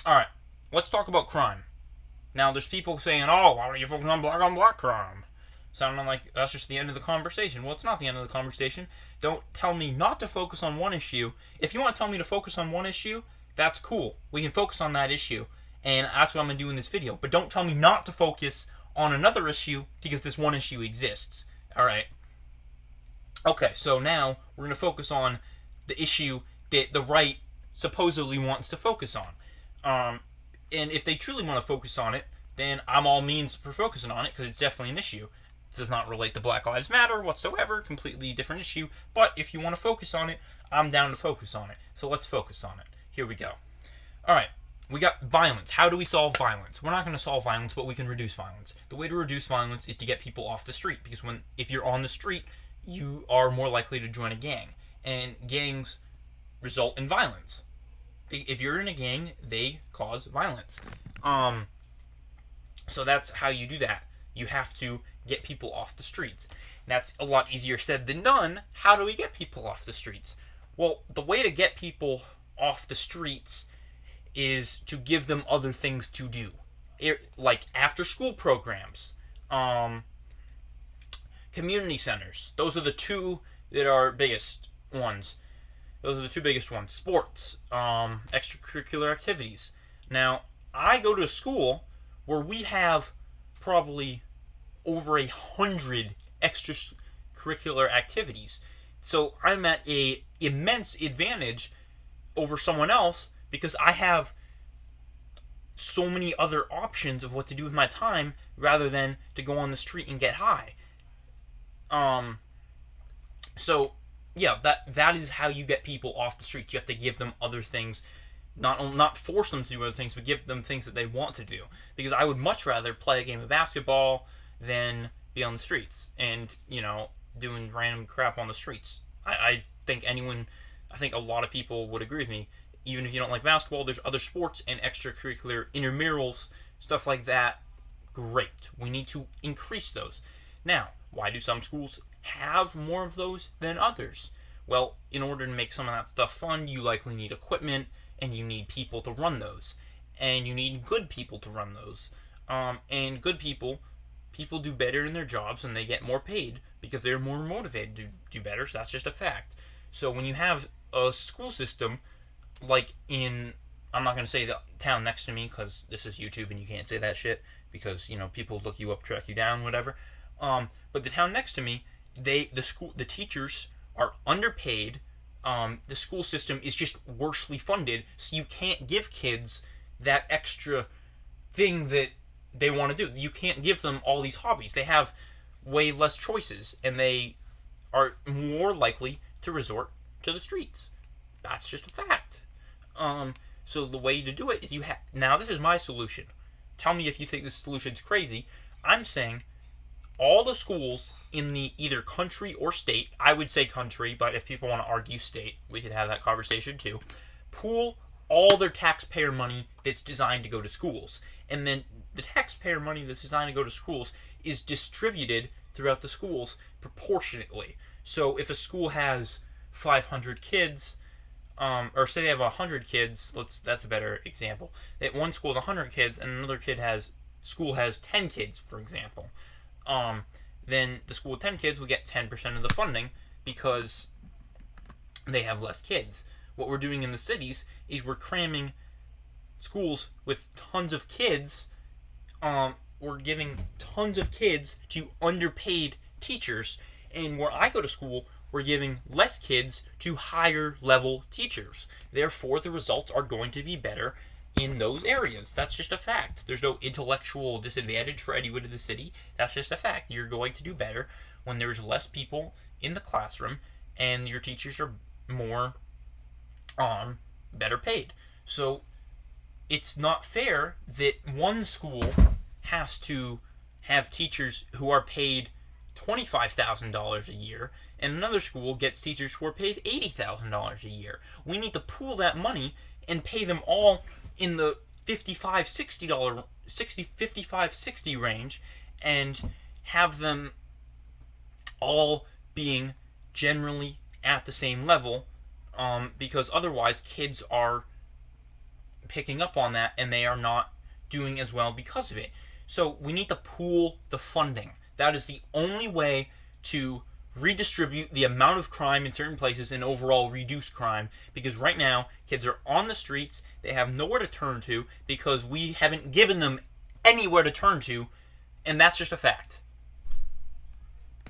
All right, let's talk about crime. Now, there's people saying, "Oh, why don't you focus on black crime?" Sounding like that's just the end of the conversation. Well, it's not the end of the conversation. Don't tell me not to focus on one issue. If you want to tell me to focus on one issue, that's cool. We can focus on that issue, and that's what I'm gonna do in this video. But don't tell me not to focus on another issue because this one issue exists. All right. Okay, so now we're gonna focus on the issue that the right supposedly wants to focus on. And if they truly want to focus on it, then I'm all means for focusing on it because it's definitely an issue. It does not relate to Black Lives Matter whatsoever, completely different issue. But if you want to focus on it, I'm down to focus on it. So let's focus on it. Here we go. All right, we got violence. How do we solve violence? We're not going to solve violence, but we can reduce violence. The way to reduce violence is to get people off the street because if you're on the street, you are more likely to join a gang, and gangs result in violence. If you're in a gang, they cause violence. Um, so that's how you do that. You have to get people off the streets. That's a lot easier said than done. How do we get people off the streets? Well, the way to get people off the streets is to give them other things to do, like after school programs, um, community centers. Those are the two that are biggest ones. Those are the two biggest ones. Sports, extracurricular activities. Now, I go to a school where we have probably over 100 extracurricular activities. So I'm at a immense advantage over someone else because I have so many other options of what to do with my time rather than to go on the street and get high. Um, so yeah, that is how you get people off the streets. You have to give them other things, not force them to do other things, but give them things that they want to do. Because I would much rather play a game of basketball than be on the streets and doing random crap on the streets. I think I think a lot of people would agree with me. Even if you don't like basketball, there's other sports and extracurricular intramurals, stuff like that. Great. We need to increase those. Now, why do some schools have more of those than others? Well, in order to make some of that stuff fun, you likely need equipment and you need people to run those. And you need good people to run those. And good people do better in their jobs and they get more paid because they're more motivated to do better, so that's just a fact. So when you have a school system like in, I'm not going to say the town next to me because this is YouTube and you can't say that shit because people look you up, track you down, whatever. But the town next to me, the teachers are underpaid. The school system is just worsely funded, so you can't give kids that extra thing that they want to do. You can't give them all these hobbies. They have way less choices, and they are more likely to resort to the streets. That's just a fact. So the way to do it is now this is my solution. Tell me if you think this solution's crazy. I'm saying all the schools in the either country or state, I would say country, but if people want to argue state, we could have that conversation too, pool all their taxpayer money that's designed to go to schools. And then the taxpayer money that's designed to go to schools is distributed throughout the schools proportionately. So if a school has 500 kids, or say they have 100 kids, that's a better example. That one school has 100 kids and another school has 10 kids, for example. Then the school with 10 kids will get 10% of the funding because they have less kids. What we're doing in the cities is we're cramming schools with tons of kids. We're giving tons of kids to underpaid teachers, and where I go to school, we're giving less kids to higher level teachers. Therefore, the results are going to be better in those areas. That's just a fact. There's no intellectual disadvantage for anyone in the city. That's just a fact. You're going to do better when there's less people in the classroom and your teachers are more better paid. So it's not fair that one school has to have teachers who are paid $25,000 a year and another school gets teachers who are paid $80,000 a year. We need to pool that money and pay them all in the $55, $60 range and have them all being generally at the same level, because otherwise kids are picking up on that, and they are not doing as well because of it. So we need to pool the funding. That is the only way to redistribute the amount of crime in certain places and overall reduce crime, because right now kids are on the streets, they have nowhere to turn to because we haven't given them anywhere to turn to, and that's just a fact.